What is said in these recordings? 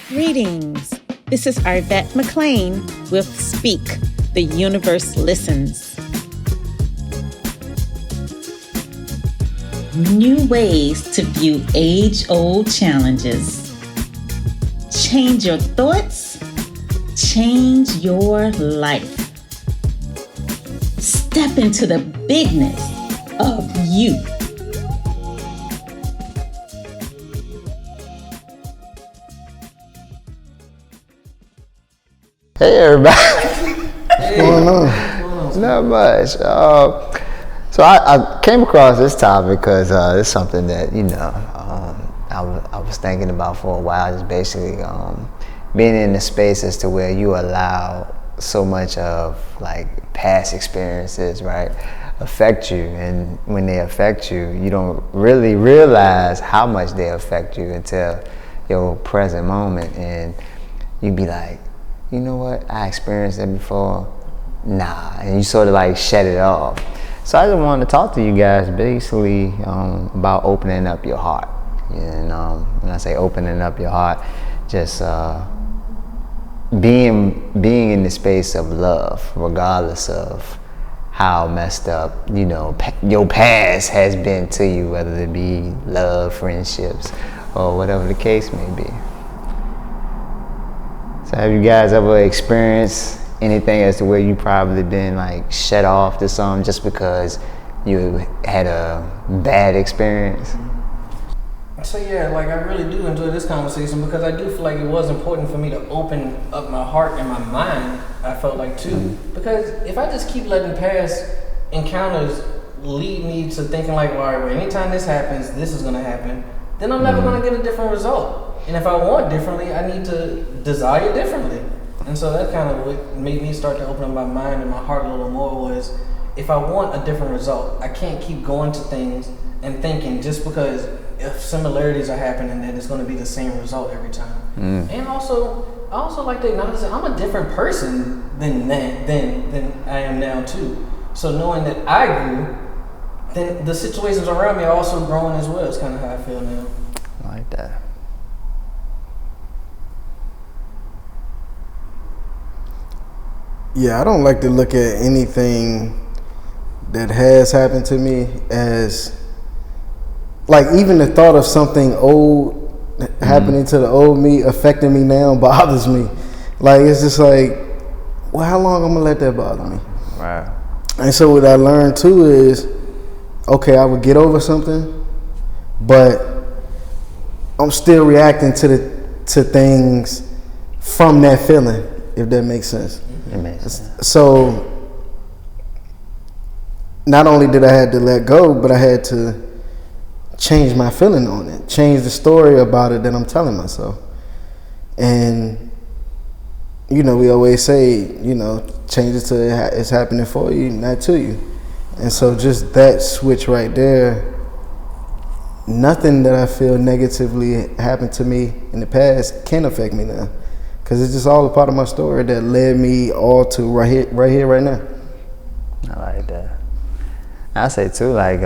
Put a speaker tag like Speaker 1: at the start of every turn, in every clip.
Speaker 1: Greetings. This is Arvette McLean with Speak, The Universe Listens. New ways to view age-old challenges. Change your thoughts, change your life. Step into the bigness of you.
Speaker 2: Hey everybody, what's going on? Not much. So I came across this topic because it's something that I was thinking about for a while. Just basically being in the space as to where you allow so much of like past experiences, right, affect you, and when they affect you, you don't really realize how much they affect you until your present moment, and you be like, you know what, I experienced that before, nah, and you sort of like shut it off. So I just wanted to talk to you guys basically about opening up your heart. And when I say opening up your heart, just being in the space of love, regardless of how messed up, your past has been to you, whether it be love, friendships, or whatever the case may be. So have you guys ever experienced anything as to where you probably been like shut off to something just because you had a bad experience?
Speaker 3: So yeah, like I really do enjoy this conversation because I do feel like it was important for me to open up my heart and my mind, I felt like too. Mm-hmm. Because if I just keep letting past encounters lead me to thinking like, well, anytime this happens, this is gonna happen, then I'm never gonna get a different result. And if I want differently, I need to desire differently. And so that kind of what made me start to open up my mind and my heart a little more was, if I want a different result, I can't keep going to things and thinking just because if similarities are happening that it's going to be the same result every time. And also, I also like to acknowledge that I'm a different person than I am now too. So knowing that I grew, then the situations around me are also growing as well. It's kind of how I feel now.
Speaker 2: I like that.
Speaker 4: Yeah, I don't like to look at anything that has happened to me as, like, even the thought of something old happening to the old me affecting me now bothers me. Like, it's just like, well, how long I'm gonna let that bother me?
Speaker 2: Right.
Speaker 4: And so what I learned too is, okay, I would get over something, but I'm still reacting to things from that feeling, if that makes sense.
Speaker 2: It makes sense.
Speaker 4: So not only did I have to let go, but I had to change my feeling on it, change the story about it that I'm telling myself. And we always say, change it to it's happening for you, not to you. And so just that switch right there, nothing that I feel negatively happened to me in the past can affect me now. Because it's just all a part of my story that led me all to right here, right now.
Speaker 2: I like that. I say too, like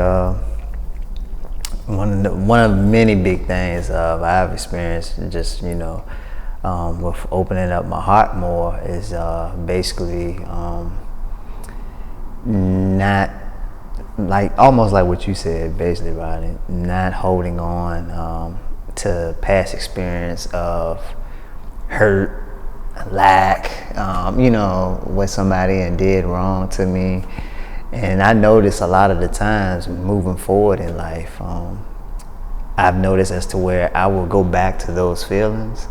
Speaker 2: one of the many big things I've experienced, just with opening up my heart more, is basically not like almost like what you said, basically, Rodney, not holding on to past experience of hurt, lack, what somebody and did wrong to me. And I notice a lot of the times moving forward in life, I've noticed as to where I will go back to those feelings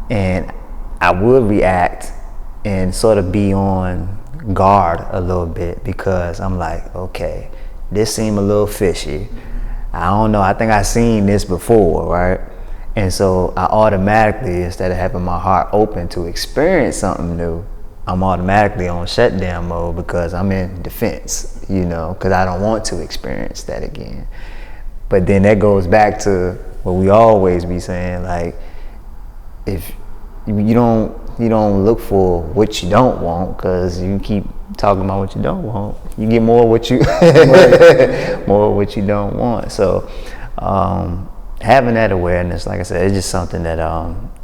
Speaker 2: and I would react and sort of be on guard a little bit, because I'm like, okay, this seemed a little fishy. I don't know, I think I've seen this before, right? And so I automatically, instead of having my heart open to experience something new, I'm automatically on shutdown mode because I'm in defense, because I don't want to experience that again. But then that goes back to what we always be saying, like, if you don't look for what you don't want, because you keep talking about what you don't want, you get more what you more what you don't want. So having that awareness, like I said, it's just something that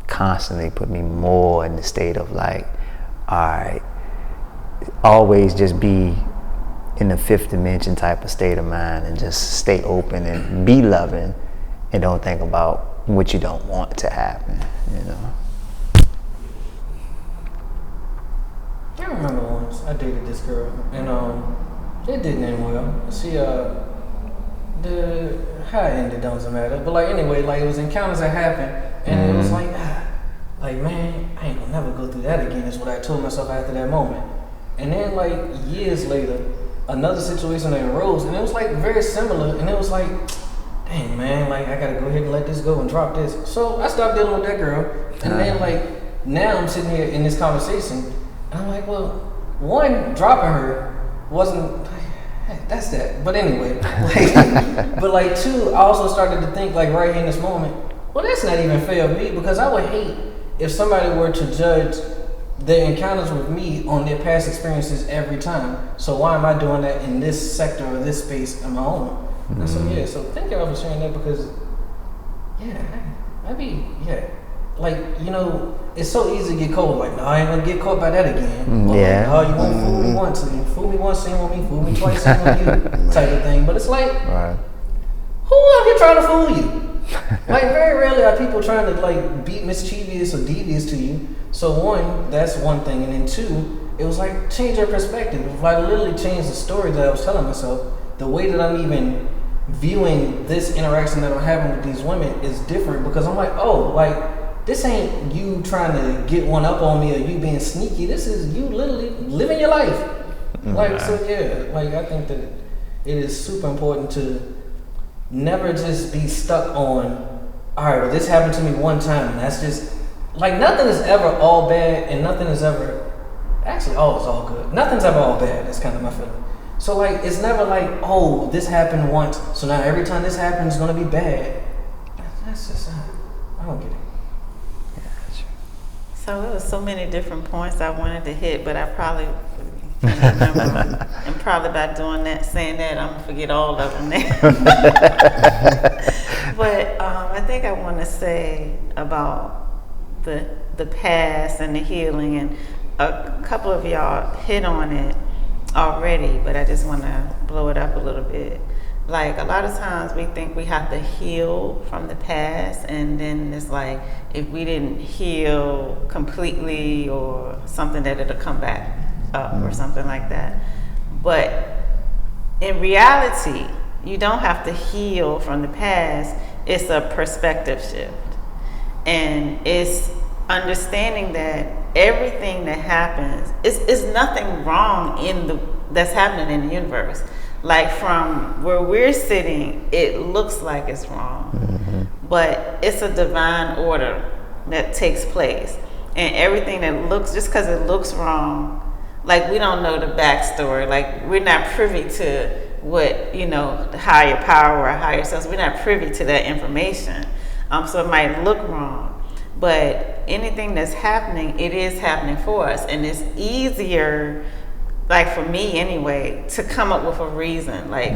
Speaker 2: constantly put me more in the state of like, all right, always just be in the fifth dimension type of state of mind and just stay open and be loving and don't think about what you don't want to happen, you know.
Speaker 3: I remember once I dated this girl and it didn't end well. She how it ended doesn't matter. But like anyway, like it was encounters that happened and it was like man, I ain't gonna never go through that again is what I told myself after that moment. And then like years later, another situation that arose and it was like very similar and it was like, dang man, like I gotta go ahead and let this go and drop this. So I stopped dealing with that girl and then like now I'm sitting here in this conversation and I'm like, well, one, dropping her wasn't that's that. But anyway, like, but like two, I also started to think like right here in this moment, well that's not even fair of me because I would hate if somebody were to judge their encounters with me on their past experiences every time. So why am I doing that in this sector or this space of my own? And so yeah, so thank y'all for sharing that because like, you know, it's so easy to get cold. Like, no, I ain't gonna get caught by that again. Or like, oh, you want to fool me once, and you fool me once, same with me, fool me twice, same with you, type of thing. But it's like, who out here trying to fool you? Like, very rarely are people trying to like be mischievous or devious to you. So one, that's one thing, and then two, it was like change your perspective. If I literally changed the story that I was telling myself, the way that I'm even viewing this interaction that I'm having with these women is different because I'm like, oh, like this ain't you trying to get one up on me or you being sneaky. This is you literally living your life. Like, so yeah, like I think that it is super important to never just be stuck on, all right, well, this happened to me one time and that's just, like nothing is ever all bad and nothing is ever, actually all is all good. Nothing's ever all bad, that's kind of my feeling. So like, it's never like, oh, this happened once, so now every time this happens it's gonna be bad. That's just, I don't get it.
Speaker 1: So there was so many different points I wanted to hit, but I probably can't remember. And probably by doing that, saying that, I'm gonna forget all of them now. But I think I want to say about the past and the healing, and a couple of y'all hit on it already, but I just want to blow it up a little bit. Like a lot of times we think we have to heal from the past, and then it's like if we didn't heal completely or something, that it'll come back up or something like that. But in reality, you don't have to heal from the past. It's a perspective shift, and it's understanding that everything that happens is nothing wrong that's happening in the universe. Like from where we're sitting, it looks like it's wrong, but it's a divine order that takes place. And everything that looks, just because it looks wrong, like we don't know the backstory, like we're not privy to what, you know, the higher power or higher selves, we're not privy to that information. So it might look wrong, but anything that's happening, it is happening for us. And it's easier, like for me anyway, to come up with a reason, like,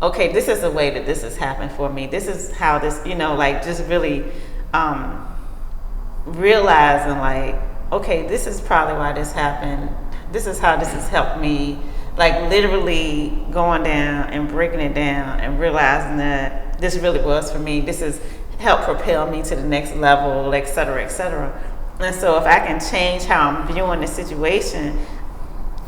Speaker 1: okay, this is the way that this has happened for me. This is how this, you know, like just really realizing like, okay, this is probably why this happened. This is how this has helped me. Like literally going down and breaking it down and realizing that this really was for me. This has helped propel me to the next level, et cetera, et cetera. And so if I can change how I'm viewing the situation,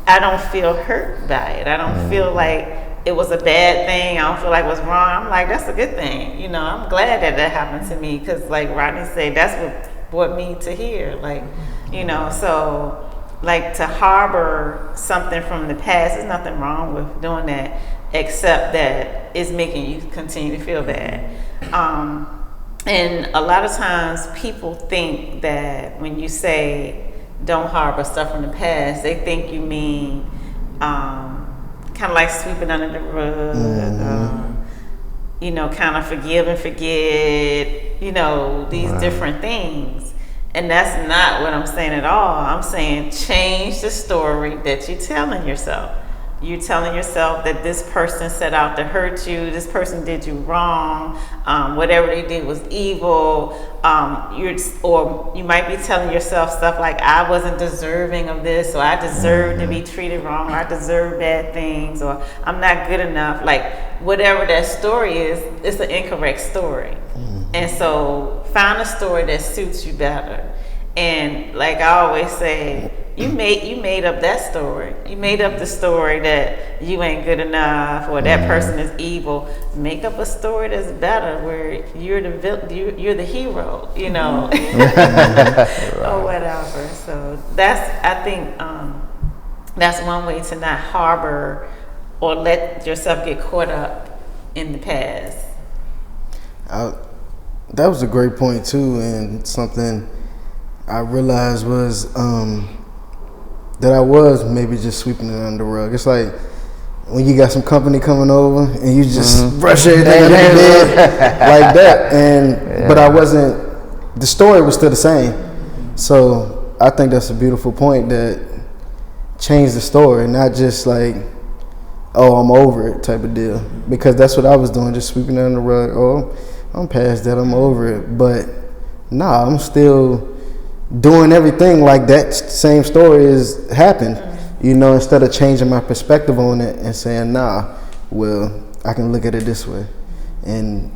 Speaker 1: I don't feel hurt by it. I don't feel like it was a bad thing. I don't feel like it was wrong. I'm like, that's a good thing. You know, I'm glad that happened to me because like Rodney said, that's what brought me to here. Like, you know, so like to harbor something from the past, there's nothing wrong with doing that, except that it's making you continue to feel bad. And a lot of times people think that when you say don't harbor stuff from the past, they think you mean kind of like sweeping under the rug, you know, kind of forgive and forget, you know, these different things. And that's not what I'm saying at all. I'm saying change the story that you're telling yourself. you're telling yourself that this person set out to hurt you, this person did you wrong, whatever they did was evil. Or you might be telling yourself stuff like, I wasn't deserving of this, or I deserve to be treated wrong, or I deserve bad things, or I'm not good enough. Like, whatever that story is, it's an incorrect story. And so find a story that suits you better. And like I always say, you made up that story. You made up the story that you ain't good enough, or that person is evil. Make up a story that's better, where you're the hero, you know, or whatever. So I think that's one way to not harbor or let yourself get caught up in the past.
Speaker 4: That was a great point too, and something I realized was that I was maybe just sweeping it under the rug. It's like when you got some company coming over and you just brush everything under the bed like that. But I wasn't. The story was still the same. So I think that's a beautiful point, that change the story, not just like, oh, I'm over it type of deal. Because that's what I was doing, just sweeping it under the rug. Oh, I'm past that, I'm over it. But nah, I'm still doing everything like that same story has happened, you know, instead of changing my perspective on it and saying, nah, well, I can look at it this way. And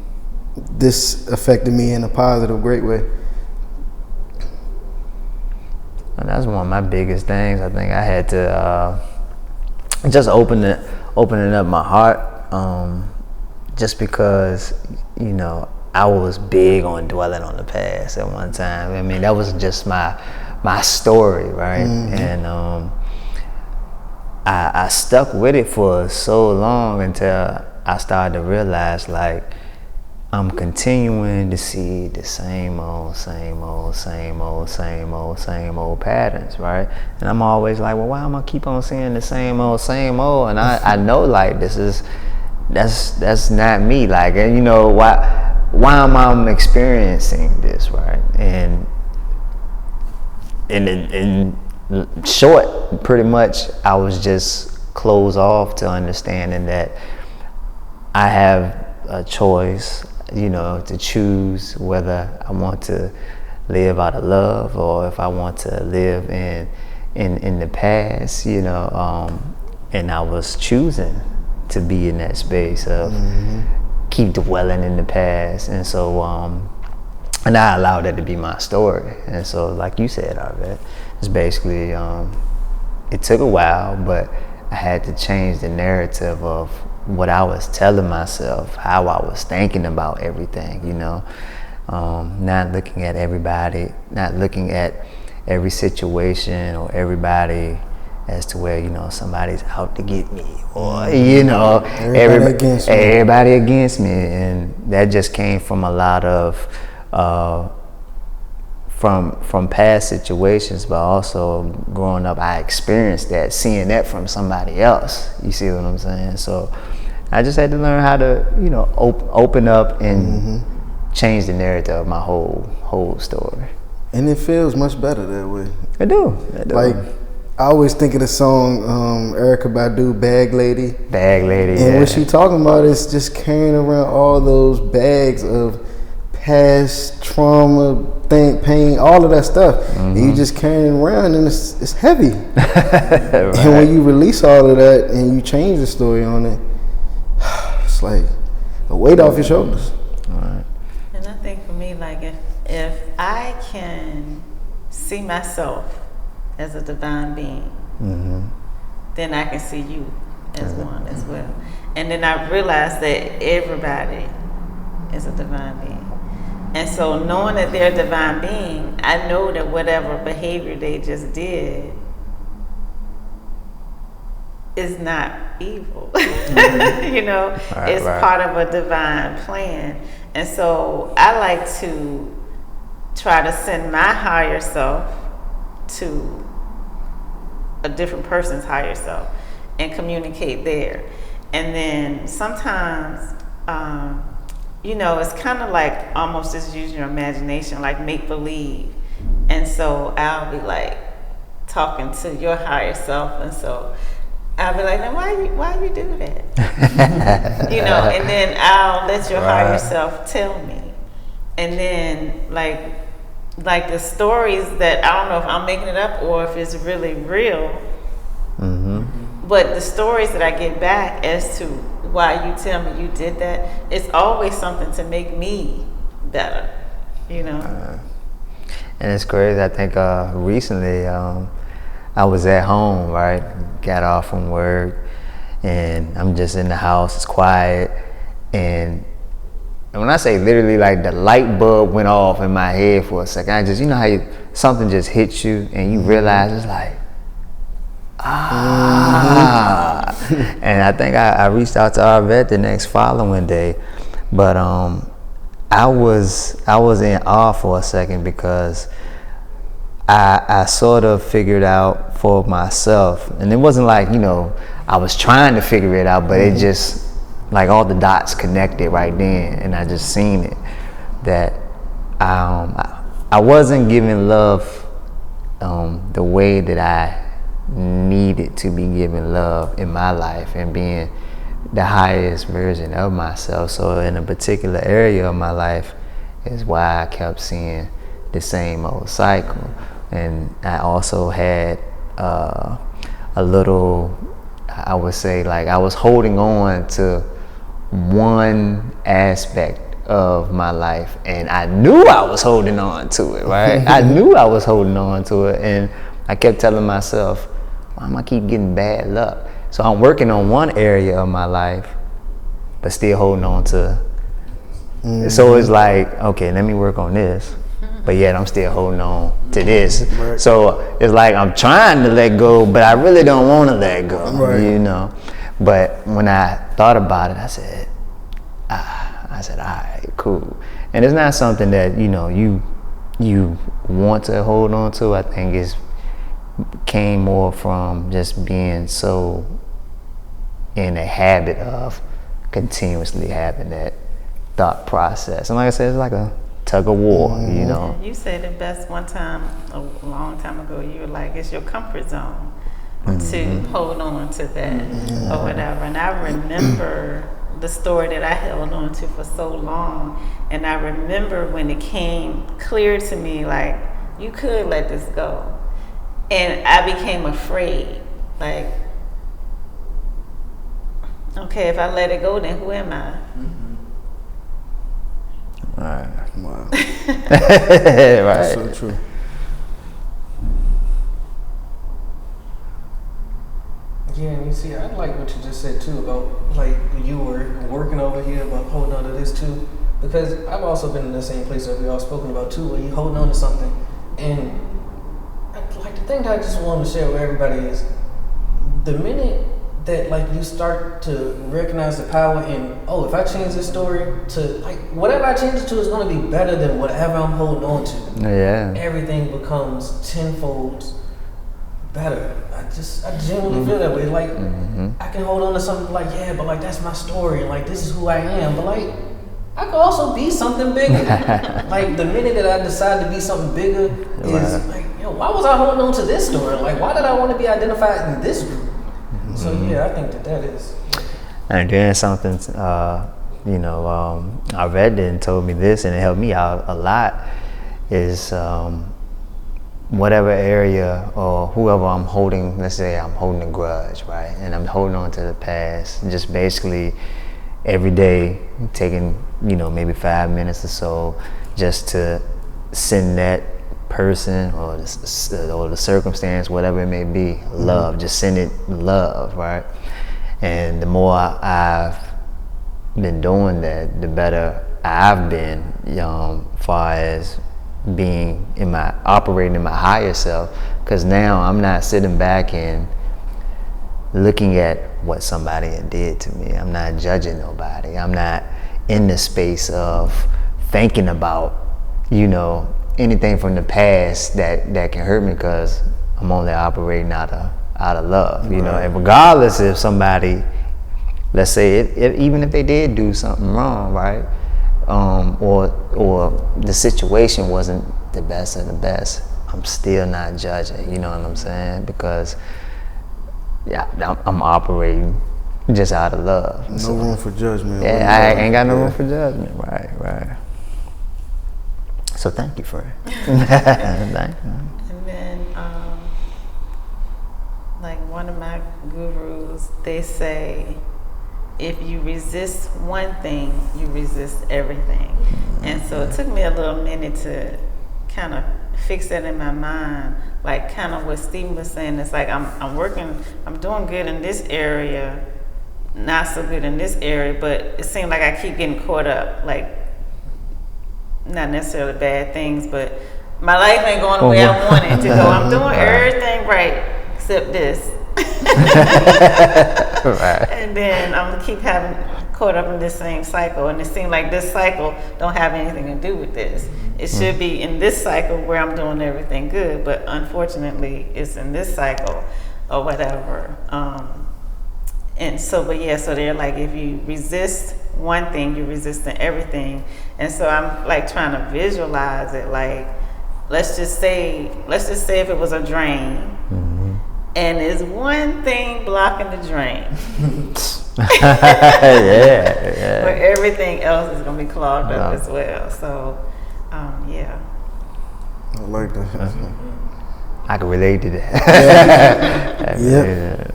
Speaker 4: this affected me in a positive, great way.
Speaker 2: And that's one of my biggest things. I think I had to just opening up my heart, just because, you know, I was big on dwelling on the past at one time. I mean, that was just my story, right? And I stuck with it for so long until I started to realize, like, I'm continuing to see the same old patterns, right? And I'm always like, well, why am I keep on seeing the same old? And I know, like, that's not me. Like, and you know, why am I experiencing this, right? And in short, pretty much, I was just closed off to understanding that I have a choice, you know, to choose whether I want to live out of love or if I want to live in the past, you know. And I was choosing to be in that space of keep dwelling in the past, and so and I allowed that to be my story. And so, like you said, Arvette, it's basically it took a while, but I had to change the narrative of what I was telling myself, how I was thinking about everything, you know. Not looking at everybody, not looking at every situation or everybody as to where, you know, somebody's out to get me, or, you know, everybody against me. And that just came from a lot of from past situations, but also growing up, I experienced that, seeing that from somebody else. You see what I'm saying? So I just had to learn how to, you know, open up and change the narrative of my whole story.
Speaker 4: And it feels much better that way.
Speaker 2: I do.
Speaker 4: Like, I always think of the song Erykah Badu, Bag Lady.
Speaker 2: Bag Lady,
Speaker 4: and what she talking about is just carrying around all those bags of past trauma, pain, all of that stuff. And you just carrying it around, and it's heavy. Right. And when you release all of that and you change the story on it, it's like a weight off your shoulders.
Speaker 2: All right.
Speaker 1: And I think for me, like, if I can see myself as a divine being, then I can see you as one as well. And then I realize that everybody is a divine being. And so knowing that they're a divine being, I know that whatever behavior they just did is not evil. You know, it's part of a divine plan. And so I like to try to send my higher self to a different person's higher self and communicate there. And then sometimes, you know, it's kind of like almost just use your imagination, like make believe. And so I'll be like talking to your higher self, and so I'll be like, now why you do that? You know, and then I'll let your higher self tell me. And then like the stories that I don't know if I'm making it up or if it's really real. But the stories that I get back as to why you tell me you did that, it's always something to make me better, you know.
Speaker 2: And it's crazy. I think recently I was at home, right? Got off from work, and I'm just in the house. It's quiet, and when I say literally, like the light bulb went off in my head for a second. I just, you know how something just hits you, and you realize it's like, and I think I reached out to Arvette the next following day, but I was in awe for a second because I sort of figured out for myself, and it wasn't like, you know, I was trying to figure it out, but it just, like, all the dots connected right then, and I just seen it, that I wasn't giving love the way that I needed to be given love in my life and being the highest version of myself. So in a particular area of my life is why I kept seeing the same old cycle. And I also had a little, I would say, like, I was holding on to one aspect of my life, and I knew I was holding on to it, right? I knew I was holding on to it, and I kept telling myself, why am I keep getting bad luck? So I'm working on one area of my life, but still holding on to. So it's like, okay, let me work on this, but yet I'm still holding on to this.
Speaker 4: Right.
Speaker 2: So it's like I'm trying to let go, but I really don't want to let go,
Speaker 4: right.
Speaker 2: You know. But when I thought about it, I said, all right, cool. And it's not something that, you know, you want to hold on to. I think it's came more from just being so in a habit of continuously having that thought process. And like I said, it's like a tug of war, you know.
Speaker 1: You said it best one time, a long time ago. You were like, it's your comfort zone to hold on to that or whatever. And I remember the story that I held on to for so long. And I remember when it came clear to me, like, you could let this go. And I became afraid, like, okay, if I let it go, then who am I?
Speaker 2: Right.
Speaker 4: Wow.
Speaker 2: Right.
Speaker 4: That's so true.
Speaker 3: Yeah, and you see, I like what you just said too about, like, you were working over here about holding on to this too, because I've also been in the same place that we all spoken about too, where you holding on to something, and like the thing that I just want to share with everybody is, the minute that, like, you start to recognize the power in, oh, if I change this story to, like, whatever I change it to is going to be better than whatever I'm holding on to.
Speaker 2: Yeah.
Speaker 3: Everything becomes tenfold better. I genuinely feel that way. Like, I can hold on to something like, yeah, but like, that's my story, and like, this is who I am. But like, I could also be something bigger. Like, the minute that I decide to be something bigger is like, yo, why was I holding on to this story? Like, why did I want to be identified in this group? So yeah, I think that is.
Speaker 2: And then something, you know, Arvette didn't told me this, and it helped me out a lot, is whatever area or whoever I'm holding, let's say I'm holding a grudge, right? And I'm holding on to the past, just basically every day taking, you know, maybe 5 minutes or so just to send that person or the circumstance, whatever it may be, love. Just send it love, right? And the more I've been doing that, the better I've been, far as being operating in my higher self. Because now I'm not sitting back and looking at what somebody did to me. I'm not judging nobody. I'm not in the space of thinking about, you know, anything from the past that can hurt me, because I'm only operating out of love, you know. And regardless if somebody, let's say, even if they did do something wrong, right, or the situation wasn't the best of the best, I'm still not judging. You know what I'm saying? Because yeah, I'm operating just out of love.
Speaker 4: No
Speaker 2: So,
Speaker 4: room for judgment.
Speaker 2: yeah, I ain't got no room for judgment. Right. So thank you for it. Thank you.
Speaker 1: And then, like one of my gurus, they say, if you resist one thing, you resist everything. And so it took me a little minute to kind of fix that in my mind. Like kind of what Stephen was saying, it's like I'm doing good in this area, not so good in this area, but it seems like I keep getting caught up. Like, not necessarily bad things, but my life ain't going the way I want it to go. I'm doing everything right except this.
Speaker 2: Right.
Speaker 1: And then I'm gonna keep having caught up in this same cycle, and it seems like this cycle don't have anything to do with this. It should be in this cycle where I'm doing everything good, but unfortunately it's in this cycle or whatever. And so, but yeah, so they're like, if you resist one thing, you're resisting everything. And so I'm like trying to visualize it. Like, let's just say if it was a drain, and there's one thing blocking the drain,
Speaker 2: yeah.
Speaker 1: where everything else is gonna be clogged up as well. So, yeah.
Speaker 4: I like that.
Speaker 2: I can relate to that.
Speaker 4: Yep.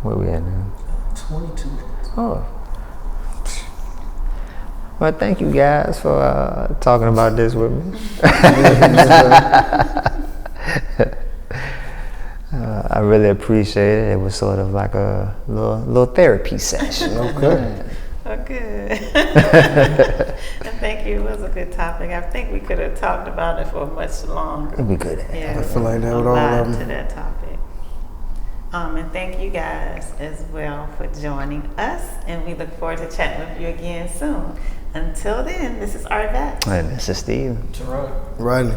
Speaker 2: Where we at now?
Speaker 3: 22 minutes.
Speaker 2: Oh. Well, thank you guys for talking about this with me. I really appreciate it. It was sort of like a little therapy session.
Speaker 4: Okay.
Speaker 1: Oh, good. And thank you. It was a good topic. I think we could have talked about it for much longer.
Speaker 2: It'd be good.
Speaker 1: Yeah,
Speaker 4: I feel like that
Speaker 1: a
Speaker 4: with all
Speaker 1: lot
Speaker 4: of them.
Speaker 1: to that topic. And thank you guys as well for joining us, and we look forward to chatting with you again soon. Until then, this is Arvette.
Speaker 2: And this is Steve.
Speaker 3: Toronto.
Speaker 4: Rodney.